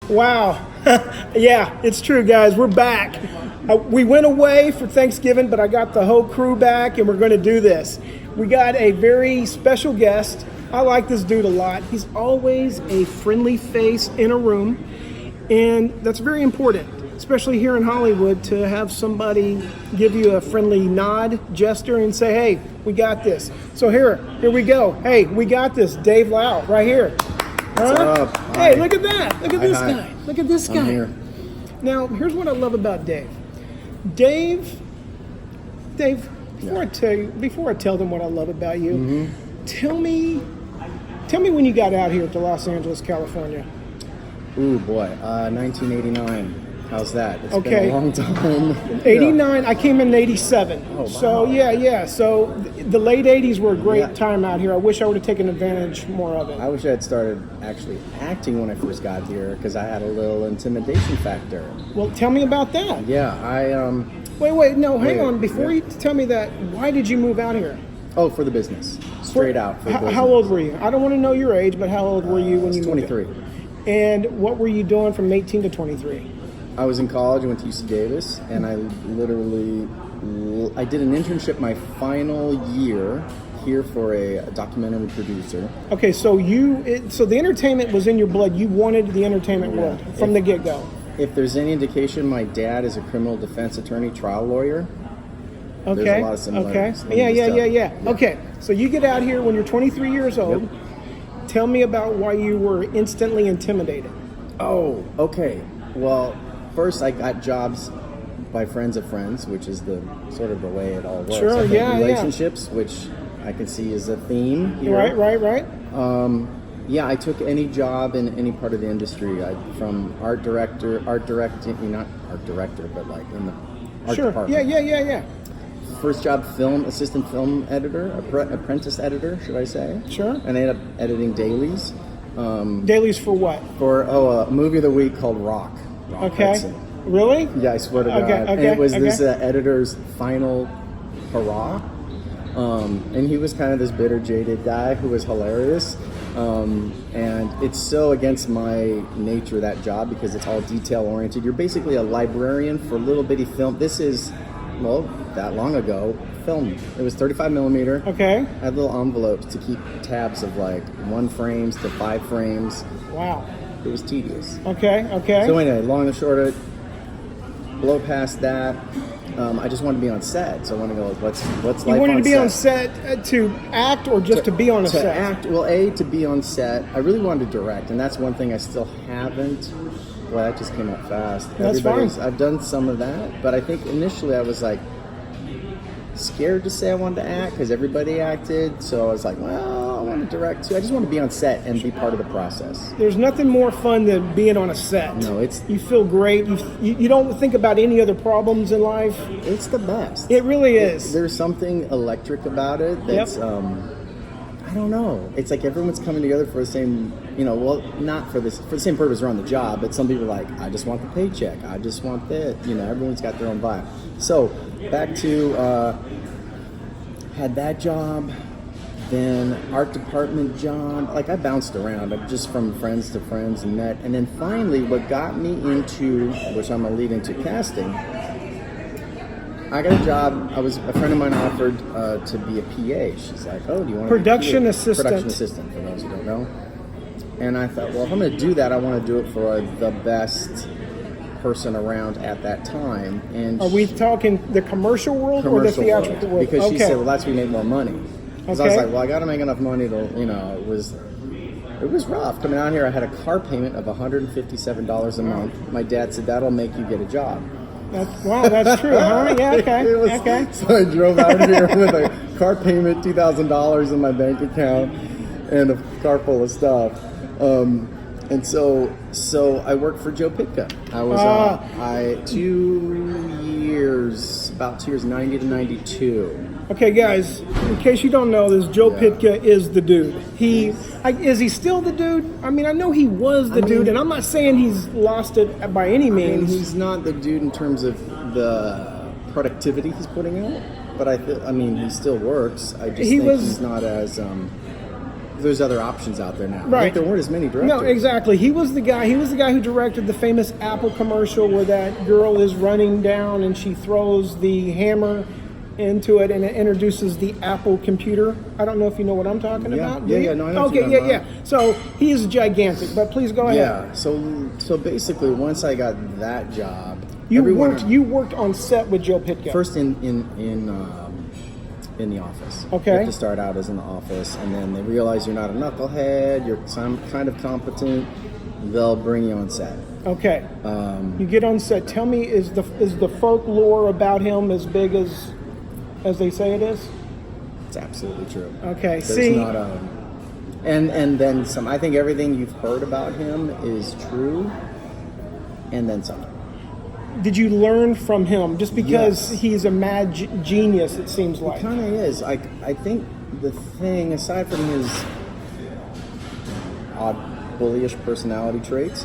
Wow. Yeah, it's true, guys. We're back. We went away for Thanksgiving, but I got the whole crew back, and we're going to do this. We got a very special guest. I like this dude a lot. He's always a friendly face in a room, and that's very important, especially here in Hollywood, to have somebody give you a friendly nod, gesture, and say, hey, we got this. So here we go. Hey, we got this. Dave Lowe, right here. What's up? Hey, Hi. look at that. Look at this guy. Look at this guy. I'm here. Now, here's what I love about Dave. Dave, before I tell them what I love about you, tell me when you got out here to Los Angeles, California. Ooh, boy. 1989. How's that? It's Okay. been a long time. 89, I came in 87. Oh, wow. So, yeah. So, the late 80s were a great time out here. I wish I would have taken advantage more of it. I wish I had started actually acting when I first got here because I had a little intimidation factor. Well, tell me about that. Yeah, Wait, no, hang on. Before you tell me that, why did you move out here? Oh, for the business. Straight out for the business. How old were you? I don't want to know your age, but how old were you when you moved? 23. And what were you doing from 18 to 23? I was in college. I went to UC Davis, and I did an internship my final year here for a documentary producer. Okay, so the entertainment was in your blood. You wanted the entertainment world from the get-go. If there's any indication, my dad is a criminal defense attorney, trial lawyer. Okay. There's a lot of similarities. Yeah. Okay, so you get out here when you're 23 years old. Yep. Tell me about why you were instantly intimidated. Oh, okay. Well, first I got jobs by friends of friends, which is the sort of the way it all works. Sure, I think yeah. relationships, which I can see is a theme here. Right. Yeah, I took any job in any part of the industry. From art directing, not art director, but like in the art department. Yeah. First job, assistant film editor, apprentice editor, should I say? Sure. And I ended up editing dailies. Dailies for what? For a movie of the week called Rock. Okay. Hudson. Really? Yeah, I swear to God. Okay. And it was this editor's final hurrah. And he was kind of this bitter, jaded guy who was hilarious. And it's so against my nature, that job, because it's all detail-oriented. You're basically a librarian for little bitty film. This is, that long ago, film. It was 35 millimeter. Okay. I had little envelopes to keep tabs of like 1 frames to 5 frames. Wow. It was tedious. Okay. So anyway, long and short of it, blow past that. I just wanted to be on set, so I want to go. What's life on set? You wanted to be on set to act, or just to be on a set? To act. Well, to be on set. I really wanted to direct, and that's one thing I still haven't. Well, that just came out fast. That's fine. I've done some of that, but I think initially I was like scared to say I wanted to act because everybody acted. So I was like, well, I want to direct too. I just want to be on set and be part of the process. There's nothing more fun than being on a set. No, you feel great. You don't think about any other problems in life. It's the best. It really is. There's something electric about it that's I don't know. It's like everyone's coming together for the same, not for the same purpose around the job, but some people are like, I just want the paycheck. I just want that. Everyone's got their own vibe. So back to had that job, then art department job. Like I bounced around, just from friends to friends and met. And then finally what got me into, which I'm going to lead into casting, I got a job. A friend of mine offered to be a PA. She's like, oh, do you want to Production be assistant. Production assistant, for those who don't know. And I thought, well, if I'm going to do that, I want to do it for the best person around at that time. And are we talking the commercial world or the theatrical world? Because she said, well, that's where you make more money. Because I was Okay. like, well, I got to make enough money to, it was rough. Coming out here, I had a car payment of $157 a month. My dad said, that'll make you get a job. That's true, huh? Yeah, okay. So I drove out here with a car payment, $2,000 in my bank account, and a car full of stuff. And so I worked for Joe Pitka. I was 2 years, 90 to 92. Okay, guys, in case you don't know this, Joe Pitka is the dude. Is he still the dude? I mean, I know he was the dude, and I'm not saying he's lost it by any means. He's not the dude in terms of the productivity he's putting out, but I mean, he still works. I just think he's not as there's other options out there now. Right. Like there weren't as many directors. No, exactly. He was the guy who directed the famous Apple commercial where that girl is running down and she throws the hammer into it and it introduces the Apple computer. I don't know if you know what I'm talking about. Yeah, no, I know what Okay, you're talking yeah. So he is gigantic, but please go ahead. Yeah. So basically, once I got that job, You worked on set with Joe Pytka. first in the office. Okay. You have to start out as in the office, and then they realize you're not a knucklehead, you're some kind of competent, they'll bring you on set. Okay. You get on set. Tell me, is the folklore about him as big as they say it is? It's absolutely true. Okay. There's not and then some. I think everything you've heard about him is true, and then some. Did you learn from him? Just because Yes. he's a mad genius, it seems like. He kind of is. I think the thing, aside from his odd bullyish personality traits,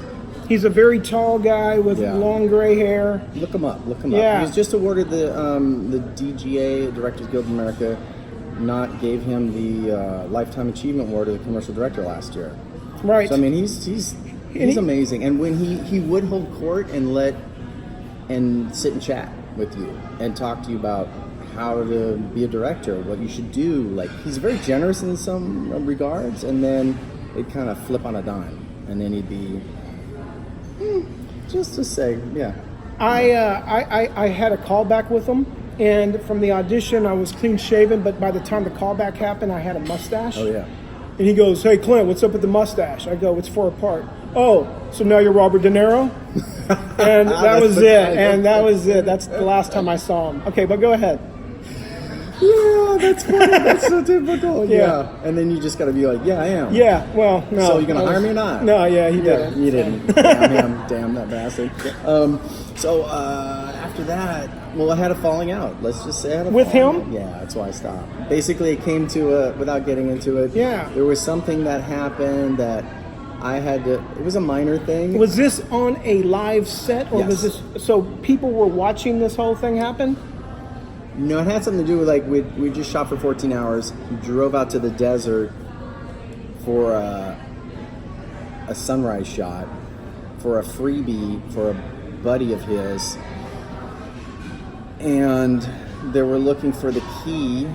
He's a very tall guy with Yeah. long gray hair. look him up. Yeah. He was just awarded the DGA, Directors Guild of America, gave him the Lifetime Achievement Award of the Commercial Director last year. Right. So I mean, he's amazing. And when he would hold court and sit and chat with you and talk to you about how to be a director, what you should do. Like, he's very generous in some regards, and then it'd kind of flip on a dime, and then he'd be just to say, yeah. I had a callback with him, and from the audition, I was clean shaven, but by the time the callback happened, I had a mustache. Oh yeah. And he goes, "Hey, Clint, what's up with the mustache?" I go, "It's for a part." "Oh, so now you're Robert De Niro?" And that was it. That's the last time I saw him. Okay, but go ahead. Yeah, that's funny. That's so typical. Yeah. Yeah. And then you just got to be like, yeah, I am. Yeah, well, no. So you gonna hire me or not? No, yeah, he Yeah, didn't. you didn't. Damn that bastard. So after that, well, I had a falling out. Let's just say I had a With falling him? out. Yeah, that's why I stopped. Basically, it came to without getting into it. Yeah. There was something that happened that I had to. It was a minor thing. Was this on a live set, or was Yes. this so people were watching this whole thing happen? No, it had something to do with, like, we just shot for 14 hours, drove out to the desert for a sunrise shot for a freebie for a buddy of his, and they were looking for the key,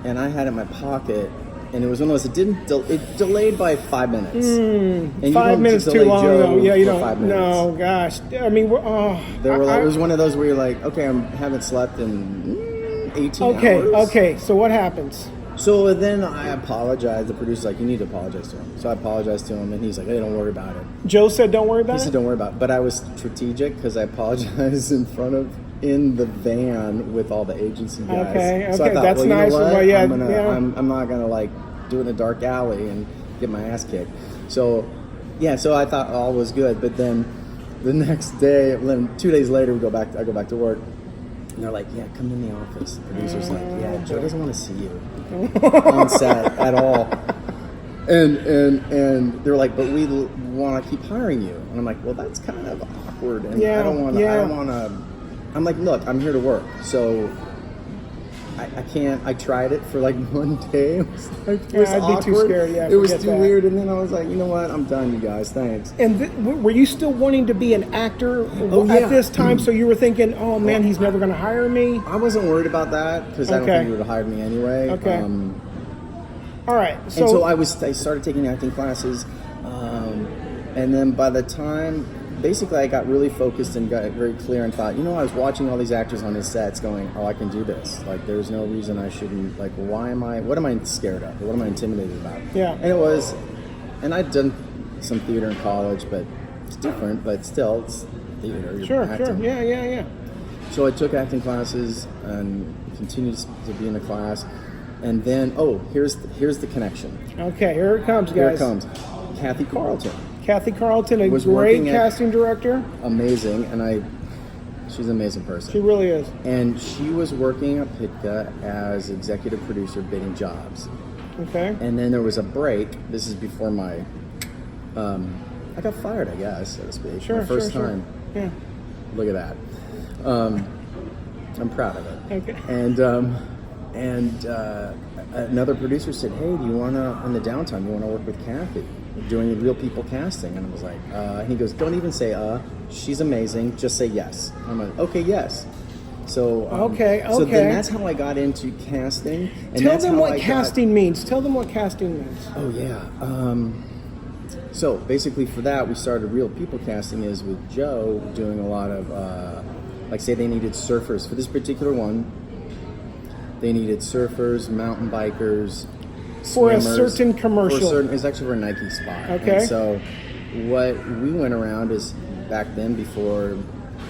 and I had it in my pocket, and it was one of those, it delayed by 5 minutes. And you 5 don't minutes too delay long, Joe though. Yeah, you for don't. 5 minutes. No, gosh. I mean, It was one of those where you're like, okay, I haven't slept in 18 hours. Okay. So what happens? So then I apologized. The producer's like, you need to apologize to him. So I apologized to him, and he's like, hey, don't worry about it. Joe said, "Don't worry about He it." said, don't worry about it. But I was strategic because I apologized in the van with all the agency guys. Okay, So I thought, that's well, you know nice. what? Well, yeah, I'm not going to, like, do it in a dark alley and get my ass kicked. So, yeah, so I thought all was good. But then the next day, then 2 days later, I go back to work. And they're like, yeah, come in the office. The producer's like, yeah, Joe doesn't want to see you on set at all. And they're like, but we want to keep hiring you. And I'm like, well, that's kind of awkward. And I don't want to. I'm like, look, I'm here to work. So I can't. I tried it for like 1 day. It was I'd awkward. be too scared. Yeah, it was forget too that. weird. And then I was like, you know what? I'm done, you guys. Thanks. And were you still wanting to be an actor yeah. at this time? So you were thinking, "Oh man, he's never going to hire me." I wasn't worried about that because I don't Okay. think he would have hired me anyway. Okay. All right. So, And so I started taking acting classes, and then by the time, basically, I got really focused and got very clear and thought, I was watching all these actors on his sets going, oh, I can do this. Like, there's no reason I shouldn't, like, what am I scared of? Or what am I intimidated about? Yeah. And I'd done some theater in college, but it's different, but still, it's theater. You're sure. acting. Yeah. So I took acting classes and continued to be in the class. And then, here's the connection. Okay, here it comes, guys. Here it comes. Kathy Carlton. Kathy Carlton, a Was great working at- casting director. Amazing, and she's an amazing person. She really is. And she was working at Pytka as executive producer bidding jobs. Okay. And then there was a break. This is before my, I got fired, I guess, so to speak. Sure. My first time. Yeah. Look at that. I'm proud of it. Okay. And another producer said, "Hey, do you want to, in the downtime, you want to work with Kathy doing real people casting?" And I was like, and he goes, "Don't even say she's amazing. Just say yes." I'm like, "Okay, yes." So Okay. So then that's how I got into casting. And Tell that's them how what I casting means. Tell them what casting means. Oh yeah. So basically, for that, we started real people casting is with Joe doing a lot of like, say they needed surfers for this particular one. They needed surfers, mountain bikers, For a swimmers, certain commercial. it's actually for a Nike spot. Okay. And so what we went around is back then, before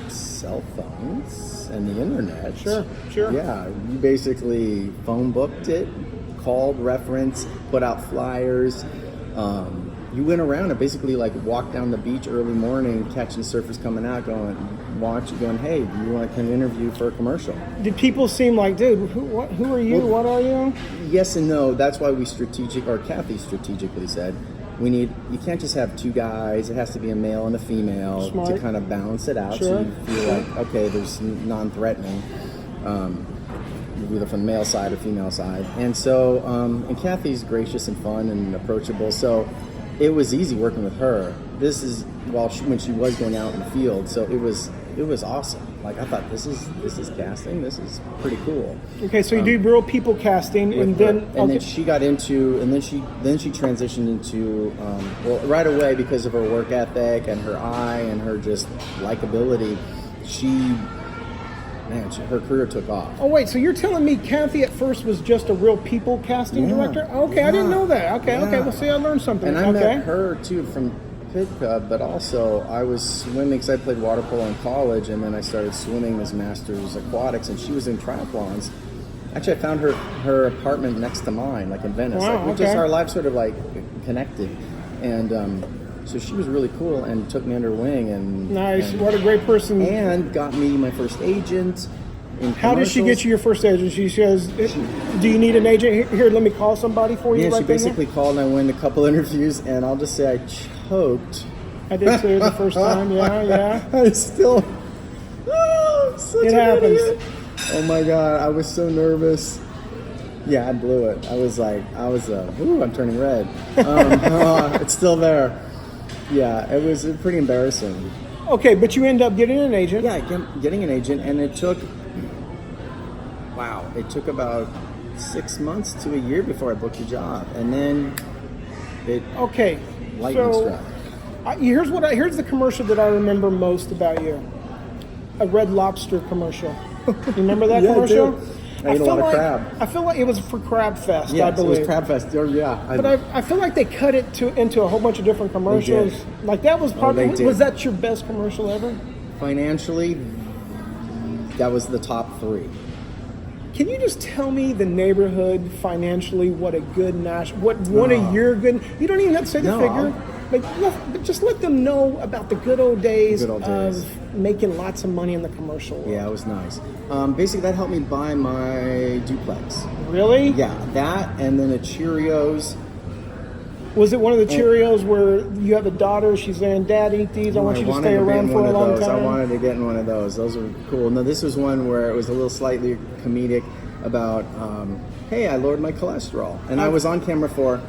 cell phones and the internet. Sure. Yeah, you basically phone booked it, called reference, put out flyers. You went around and basically like walked down the beach early morning, catching surfers coming out, going, "Hey, do you want to come interview for a commercial?" Did people seem like, dude, who are you? Well, What are you? Yes and no. That's why Kathy strategically said, you can't just have two guys. It has to be a male and a female Smart. to kind of balance it out. Sure. So you feel like, okay, there's non-threatening, either from the male side or female side. And so, and Kathy's gracious and fun and approachable. So it was easy working with her. This is when she was going out in the field. So it was awesome. Like, I thought, this is casting. This is pretty cool. Okay, so you do real people casting, and then then she got into, and then she transitioned into, right away, because of her work ethic and her eye and her just likability, her career took off. Oh wait, so you're telling me Kathy at first was just a real people casting director? Okay, I didn't know that. Okay, well, see, I learned something. And I met her too from Pit Cub, but also I was swimming because I played water polo in college, and then I started swimming as Masters Aquatics, and she was in triathlons. Actually, I found her apartment next to mine, like in Venice. Wow, Just our lives sort of like connected, and so she was really cool and took me under her wing. And nice, what a great person! And got me my first agent. How did she get you your first agent? She says, "Do you need an agent? Here, let me call somebody for you." Yeah, right she basically there? called, and I went a couple interviews, and I'll just say I choked. I did say it the first time. Yeah. I still. Such It an happens. idiot. Oh my god, I was so nervous. Yeah, I blew it. I'm turning red. It's still there. Yeah, it was pretty embarrassing. Okay, but you end up getting an agent. Yeah, getting an agent, and it took about 6 months to a year before I booked a job, and then lightning struck. Here's the commercial that I remember most about you. A Red Lobster commercial. You remember that commercial? I ate a lot of crab. I feel like it was for Crab Fest, Yeah, I believe. it was Crab Fest. Oh, yeah. But I feel like they cut it into a whole bunch of different commercials. They did. Like that was probably they did. Was that your best commercial ever? Financially, that was the top 3. Can you just tell me the neighborhood financially? What a good one of your good. You don't even have to say the figure. But just let them know about the good old days of making lots of money in the commercial world. Yeah, it was nice. Basically, that helped me buy my duplex. Really? Yeah, that, and then a Cheerios. Was it one of the Cheerios where you have a daughter, she's saying, "Dad, eat these, I want you to stay around for a long time"? I wanted to get in one of those. Those were cool. No, this was one where it was a little slightly comedic about, hey, I lowered my cholesterol. And I was on camera for,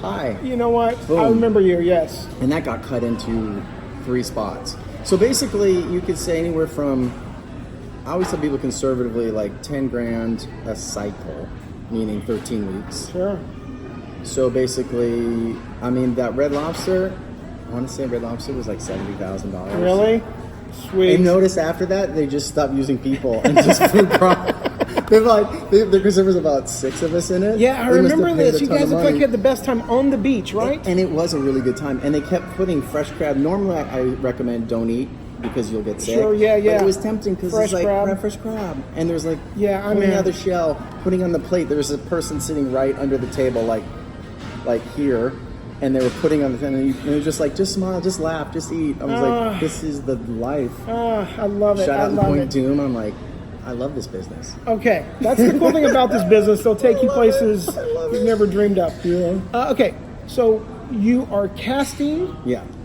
hi. You know what? Boom. I remember you, yes. And that got cut into 3 spots. So basically, you could say anywhere from, I always tell people conservatively, like 10 grand a cycle, meaning 13 weeks. Sure. So basically, I mean, that Red Lobster, I want to say Red Lobster was like $70,000. Really? Sweet. I noticed after that, they just stopped using people and just food product. Because there was about 6 of us in it. Yeah, I remember this. You guys looked like you had the best time on the beach, right? And it was a really good time. And they kept putting fresh crab. Normally, I recommend don't eat because you'll get sick. Sure, yeah. But it was tempting because it's like crab. fresh crab. And there was like pulling out the shell, putting on the plate. There was a person sitting right under the table, like here. And they were putting on the thing, and it was just like, just smile, just laugh, just eat. I was like, this is the life. I love it. Shout out in Point Doom. I'm like, I love this business. Okay, that's the cool thing about this business. They'll take you places you've never dreamed of. Yeah. Okay, so you are casting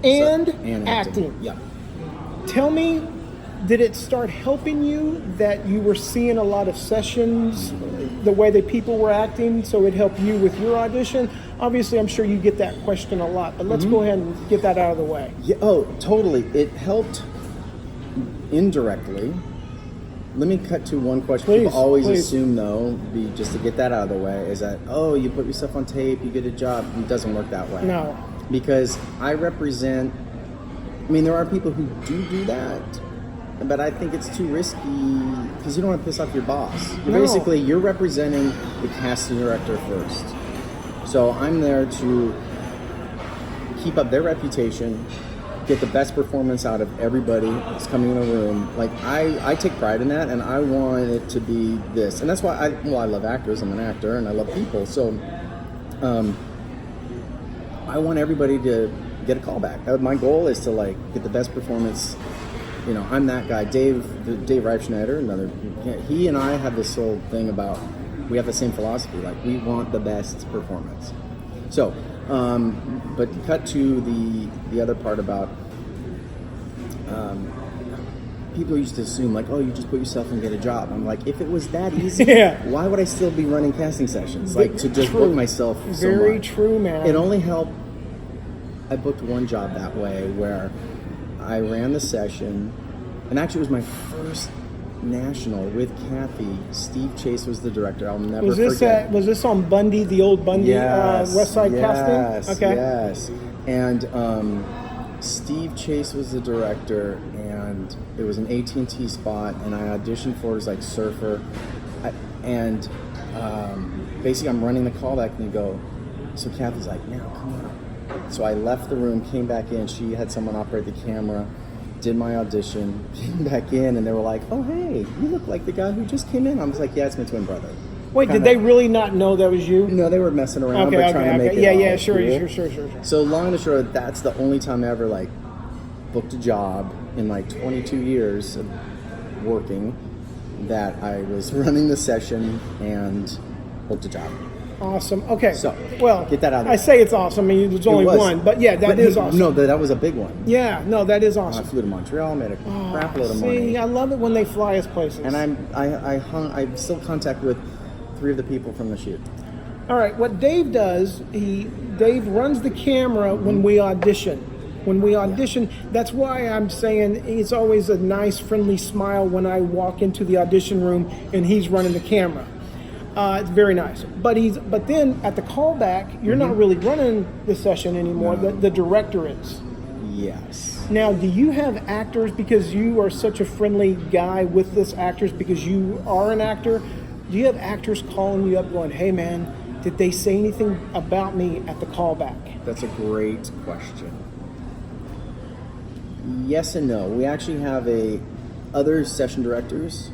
and acting. Yeah. Tell me Did it start helping you that you were seeing a lot of sessions, the way that people were acting, so it helped you with your audition? Obviously, I'm sure you get that question a lot, but let's go ahead and get that out of the way. Yeah, oh, totally. It helped indirectly. Let me cut to one question. People always assume, though, just to get that out of the way, is that, oh, you put yourself on tape, you get a job. It doesn't work that way. No. Because I represent, I mean, there are people who do that, but I think it's too risky because you don't want to piss off your boss. Basically, you're representing the casting director first. So I'm there to keep up their reputation, get the best performance out of everybody that's coming in the room. Like, I take pride in that, and I want it to be this. And that's why I love actors. I'm an actor, and I love people. So I want everybody to get a callback. My goal is to, like, get the best performance. You know, I'm that guy. Dave Reifschneider, he and I have this whole thing about, we have the same philosophy. Like, we want the best performance. So, but cut to the other part about people used to assume, like, oh, you just put yourself and get a job. I'm like, if it was that easy, why would I still be running casting sessions? Like, to just book myself so much. Very true, man. It only helped. I booked one job that way where I ran the session, and actually it was my first national with Kathy. Steve Chase was the director. I'll never forget. Was this on Bundy, the old Bundy West Side casting? Okay. Yes. And Steve Chase was the director, and it was an AT&T spot, and I auditioned for it as like surfer. Basically I'm running the callback, and you go, so Kathy's like, now come on. So I left the room, came back in. She had someone operate the camera, did my audition, came back in, and they were like, oh, hey, you look like the guy who just came in. I was like, yeah, it's my twin brother. Wait, did they really not know that was you? No, they were messing around, but trying to make it sure. So long and short, that's the only time I ever, like, booked a job in, like, 22 years of working that I was running the session and booked a job. Awesome. Okay. So, well, get that out of there. I say it's awesome. I mean, there's only one, but yeah, that is awesome. No, that was a big one. Yeah, no, that is awesome. I flew to Montreal, made a crap load of money. See, I love it when they fly us places. And I'm still in contact with 3 of the people from the shoot. All right, what Dave does, Dave runs the camera when we audition. When we audition, that's why I'm saying it's always a nice, friendly smile when I walk into the audition room and he's running the camera. It's very nice. But then at the callback, you're not really running the session anymore. No. The director is. Yes. Now, do you have actors, because you are such a friendly guy with this actors, because you are an actor, do you have actors calling you up going, hey man, did they say anything about me at the callback? That's a great question. Yes and no. We actually have other session directors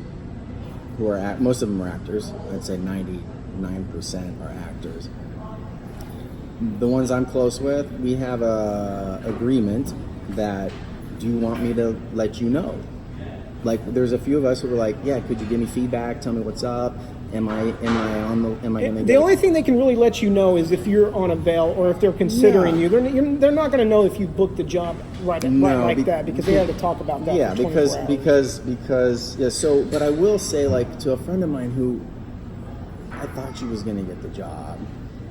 who are most of them are actors. I'd say 99% are actors. The ones I'm close with, we have a agreement that, do you want me to let you know? Like, there's a few of us who were like, yeah, could you give me feedback? Tell me what's up. Am I gonna? The only thing they can really let you know is if you're on a bail or if they're considering you. They're not going to know if you booked the job right like that, because they had to talk about that. Yeah, for 24 because yeah. So, but I will say, like, to a friend of mine who I thought she was going to get the job.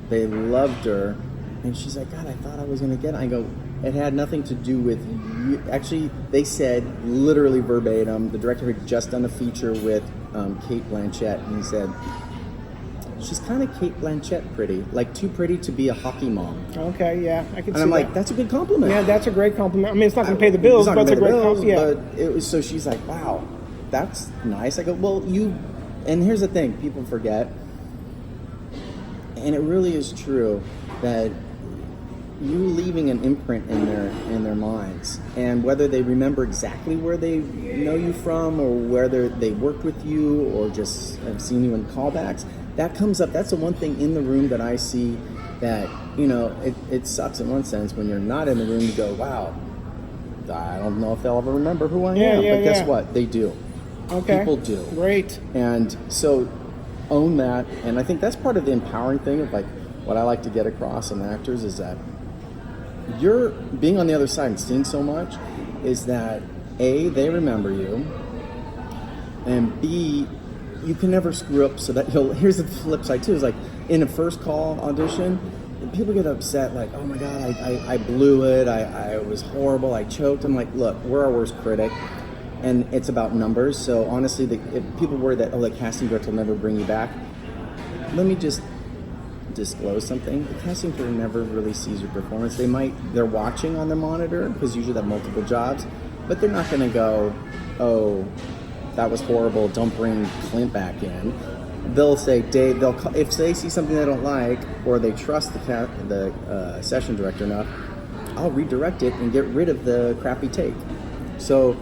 They loved her, and she's like, God, I thought I was going to get it. I go, it had nothing to do with you. Actually, they said literally verbatim. The director had just done a feature with Kate Blanchett, and he said, she's kind of Kate Blanchett pretty, like too pretty to be a hockey mom. Okay, yeah, I can see that. And I'm like, that's a good compliment. Yeah, that's a great compliment. I mean, it's not going to pay the bills, but it's a great compliment. Yeah. But it was, so she's like, wow, that's nice. I go, well, and here's the thing, people forget, and it really is true, that you leaving an imprint in their minds, and whether they remember exactly where they know you from, or whether they worked with you, or just have seen you in callbacks, that comes up. That's the one thing in the room that I see that, it sucks in one sense when you're not in the room. You go, wow, I don't know if they'll ever remember who I am. But guess what? They do. Okay. People do. Great. And so own that. And I think that's part of the empowering thing of, like, what I like to get across in actors is that you're being on the other side and seeing so much, is that A, they remember you, and B, you can never screw up so that here's the flip side too, is like in a first call audition, people get upset like, oh my God, I blew it, I was horrible, I choked. I'm like, look, we're our worst critic, and it's about numbers. So honestly, if people worry that, the casting director will never bring you back, let me just disclose something. The casting director never really sees your performance. They're watching on the monitor, because usually they have multiple jobs, but they're not going to go, oh, that was horrible, don't bring Clint back in. They'll say, Dave, if they see something they don't like, or they trust the session director enough, I'll redirect it and get rid of the crappy take. So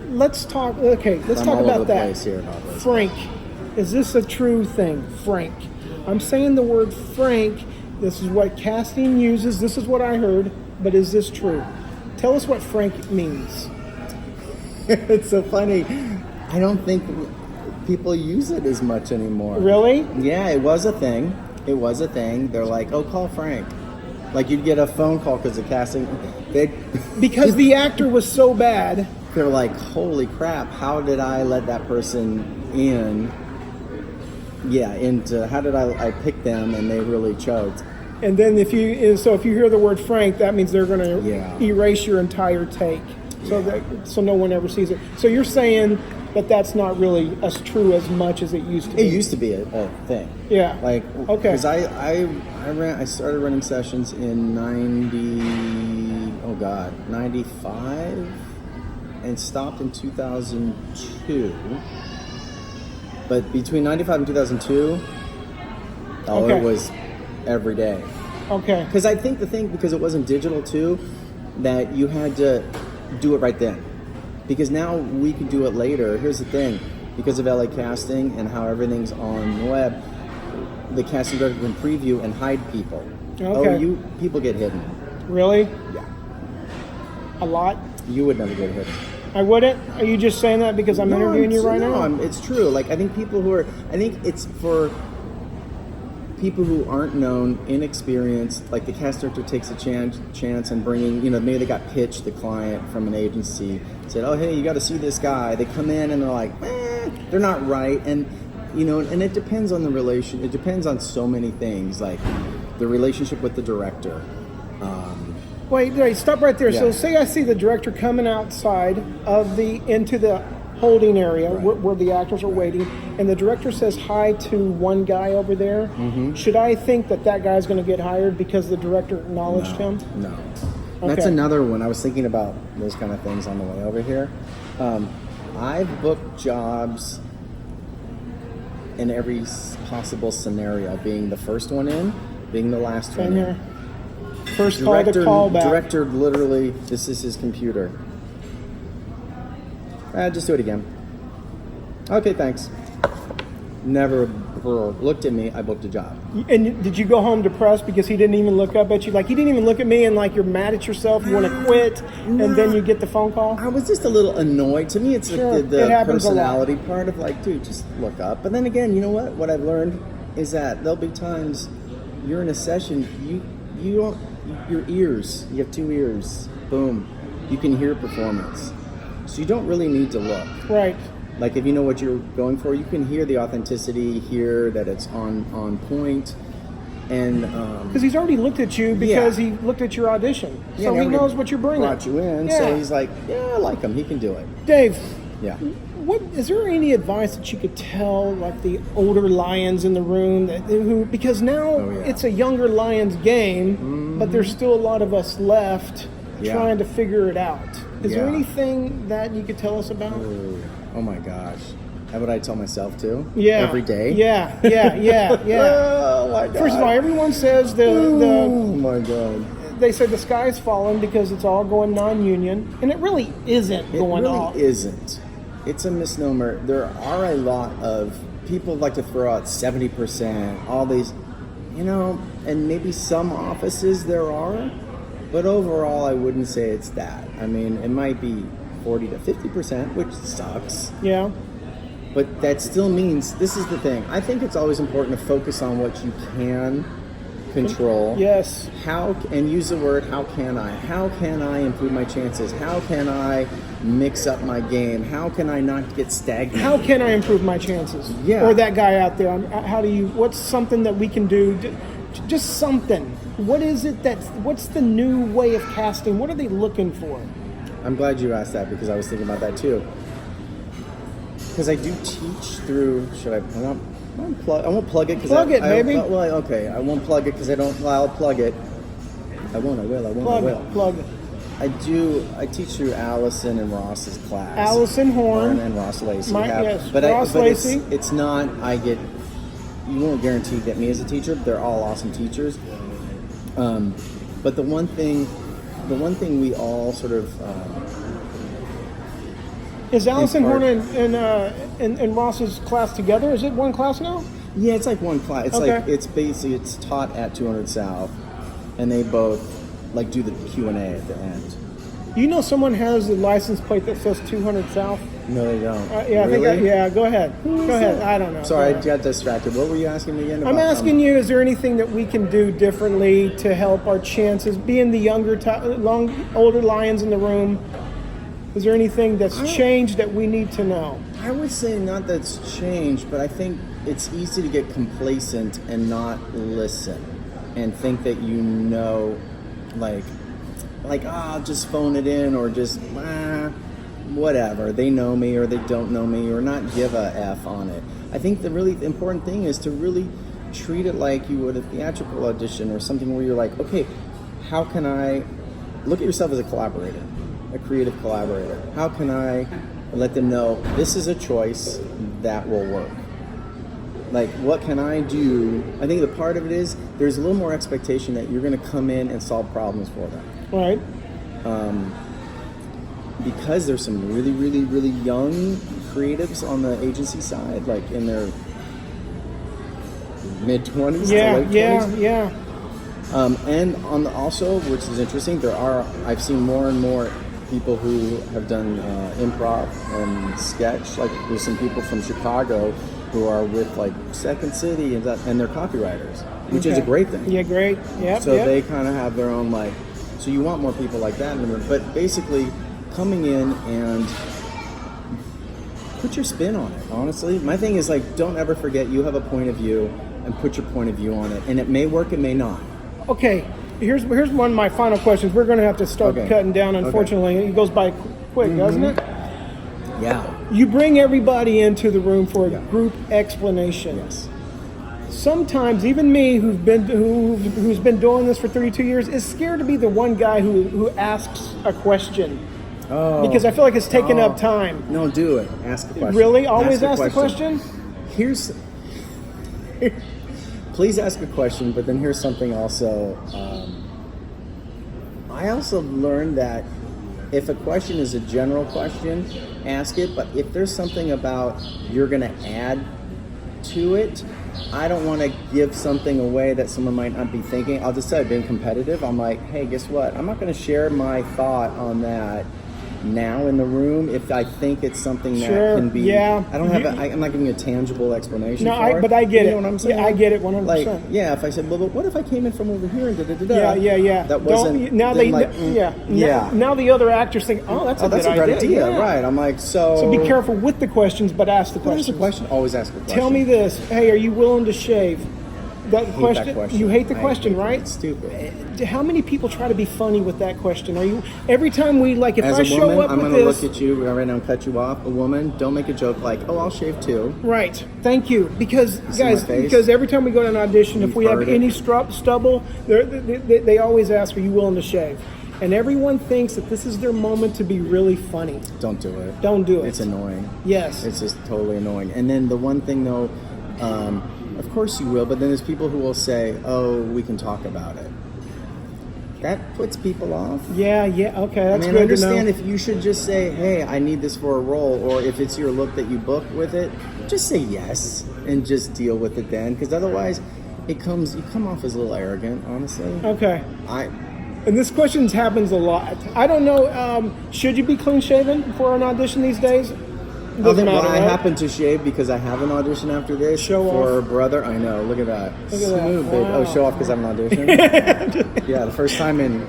let's talk about that. Here, Frank, is this a true thing? Frank. I'm saying the word frank. This is what casting uses. This is what I heard. But is this true? Tell us what frank means. It's so funny. I don't think people use it as much anymore. Really? Yeah, it was a thing. They're like, oh, call Frank. Like, you'd get a phone call because the casting... Because the actor was so bad. They're like, holy crap, how did I let that person in? Yeah, and how did I pick them and they really choked? And then if you hear the word frank, that means they're going to erase your entire take. So no one ever sees it. So you're saying that that's not really as true as much as it used to be. It used to be a thing. Yeah. Like, okay. Because I started running sessions in 95 and stopped in 2002. But between 95 and 2002, it was every day. Okay. Because I think because it wasn't digital too, that you had to do it right then. Because now we can do it later. Here's the thing. Because of LA Casting and how everything's on the web, the casting director can preview and hide people. Okay. People get hidden. Really? Yeah. A lot? You would never get hidden. I wouldn't? Are you just saying that because I'm interviewing you right now? No, it's true. Like, I think it's for people who aren't known, inexperienced. Like, the cast director takes a chance and bringing, maybe they got pitched the client from an agency, said, oh, hey, you got to see this guy. They come in and they're like, they're not right. And, and it depends on the relation. It depends on so many things, like the relationship with the director. Wait, stop right there. Yeah. So say I see the director coming outside into the holding area where the actors are waiting, and the director says hi to one guy over there. Mm-hmm. Should I think that guy's going to get hired because the director acknowledged him? No. Okay. That's another one. I was thinking about those kind of things on the way over here. I've booked jobs in every possible scenario, being the first one in, being the last one in. First call to call back. Director literally, this is his computer. Just do it again. Okay, thanks. Never looked at me. I booked a job. And did you go home depressed because he didn't even look up at you? Like, he didn't even look at me, and like you're mad at yourself, you want to quit, and then you get the phone call? I was just a little annoyed. To me, it's the personality part of like, dude, just look up. But then again, you know what? What I've learned is that there'll be times you're in a session, you don't, your ears, you have two ears, boom, you can hear performance. So you don't really need to look. Right. Like, if you know what you're going for, you can hear the authenticity, hear that it's on point. And because he's already looked at you because he looked at your audition. So he knows what you're bringing. Brought you in, so he's like, I like him, he can do it. Dave. Yeah. What is there any advice that you could tell, like the older Lions in the room, because now it's a younger Lions game, but there's still a lot of us left trying to figure it out. Is there anything that you could tell us about? Oh my gosh. That what I tell myself too? Yeah. Every day? Yeah. Oh my God. First of all, everyone says oh my God. They say the sky's falling because it's all going non-union, and it really isn't going all. It really isn't. It's a misnomer. There are a lot of people like to throw out 70%, all these, and maybe some offices there are, but overall I wouldn't say it's that. I mean, it might be 40 to 50%, which sucks. Yeah. But that still means, this is the thing, I think it's always important to focus on what you can control. Yes. And use the word how can I improve my chances? How can I mix up my game? How can I not get stagnant? How can I improve my chances? Yeah. Or that guy out there. What's something that we can do? Just something. What is it what's the new way of casting? What are they looking for? I'm glad you asked that because I was thinking about that too. Because I do teach through, I won't plug it. Plug it, baby. Okay, I won't plug it because I'll plug it. I will. Plug it. I teach through Allison and Ross's class. Allison Horn. And Ross Lacey. Ross Lacey. It's not, you won't guarantee get me as a teacher. They're all awesome teachers. But the one thing we all sort of... Is Allison Horn and Ross's class together? Is it one class now? Yeah, it's like one class. It's okay. It's basically, it's taught at 200 South, and they both do the Q&A at the end. You know someone has a license plate that says 200 South? No, they don't. Yeah, really? Go ahead. Go ahead. I don't know. Sorry, I got distracted. What were you asking me again about? I'm asking you, is there anything that we can do differently to help our chances? Being the older lions in the room, is there anything that's changed that we need to know? I would say not that's changed, but I think it's easy to get complacent and not listen and think that I'll just phone it in or just whatever. They know me or they don't know me or not give a F on it. I think the really important thing is to really treat it like you would a theatrical audition or something where you're like, okay, how can I look at yourself as a collaborator? A creative collaborator. How can I let them know this is a choice that will work? What can I do? I think the part of it is there's a little more expectation that you're going to come in and solve problems for them. Right. Because there's some really, really, really young creatives on the agency side, in their mid-20s to late 20s. Yeah. And also, which is interesting, I've seen more and more people who have done improv and sketch. There's some people from Chicago who are with Second City and they're copywriters, which is a great thing. Yeah, great. Yeah. So they kind of have their own so you want more people like that in the room. But basically, coming in and put your spin on it. Honestly, my thing is don't ever forget you have a point of view and put your point of view on it, and it may work, it may not. Okay, here's one of my final questions. We're going to have to start cutting down, unfortunately. It goes by quick, doesn't it? Yeah. You bring everybody into the room for a group explanation. Yes. Sometimes, even me, who's been doing this for 32 years, is scared to be the one guy who asks a question. Oh. Because I feel like it's taking up time. No, do it. Ask the question. Really? Always ask the question? Please ask a question, but then here's something also. I also learned that if a question is a general question, ask it, but if there's something about you're going to add to it, I don't want to give something away that someone might not be thinking. I'll just say, being competitive, I'm like, hey, guess what? I'm not going to share my thought on that now in the room if I think it's something that can be. Yeah. I'm not giving a tangible explanation. But I get it. You know what I'm saying? Yeah, I get it 100%. If I said, well, but what if I came in from over here and da-da-da-da? Yeah. That wasn't. Now the other actors think, oh, that's a good idea. Yeah. Right. I'm like, So be careful with the questions, but ask the questions. Always ask the question. Tell me this. Hey, are you willing to shave? That question. You hate the question, right? It's stupid. How many people try to be funny with that question? Are you every time we if As I a show woman, up I'm with going to this? look at you right now and cut you off. A woman, don't make a joke like, "Oh, I'll shave too." Right. Thank you. Because guys, face? because every time we go to an audition, if we have heard it. any stubble, they always ask, "Are you willing to shave?" And everyone thinks that this is their moment to be really funny. Don't do it. Don't do it. It's annoying. Yes. It's just totally annoying. And then the one thing though, of course you will, but then there's people who will say, "Oh, we can talk about it." That puts people off. Yeah, okay, that's good I understand to know. if you should just say, "Hey, I need this for a role," or if it's your look that you book with it, just say yes and just deal with it then, because otherwise, you come off as a little arrogant, honestly. Okay. And this question happens a lot. I don't know. Should you be clean shaven for an audition these days? Doesn't well, matter, I right? happen to shave because I have an audition after this Show for off. Brother. I know. Look at that. Look at that. Smooth, babe. Wow. Oh, show off because I have an audition. Yeah, the first time in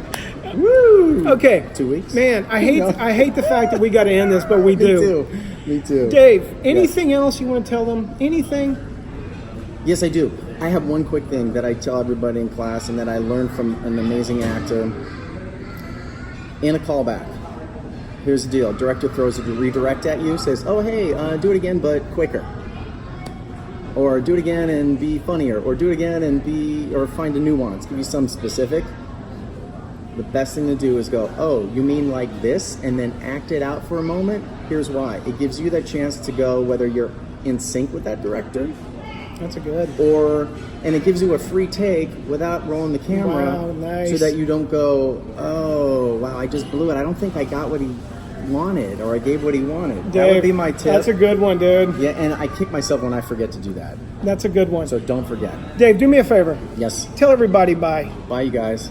Woo! Okay. 2 weeks. Man, I hate the fact that we got to end this, but we Me do. too. Me too. Dave, anything else you want to tell them? Anything? Yes, I do. I have one quick thing that I tell everybody in class and that I learned from an amazing actor. In a callback, here's the deal. Director throws a redirect at you, says, oh, hey, do it again, but quicker. Or do it again and be funnier. Or do it again and or find a nuance. Give you some specific. The best thing to do is go, oh, you mean like this? And then act it out for a moment. Here's why. It gives you that chance to go whether you're in sync with that director. That's a good. And it gives you a free take without rolling the camera. Wow, nice. So that you don't go, oh, wow, I just blew it. I don't think I got what he wanted or I gave what he wanted. Dave, That would be my tip. That's a good one, dude. Yeah, and I kick myself when I forget to do that. That's a good one. So don't forget. Dave, do me a favor. Yes. Tell everybody bye. Bye, you guys.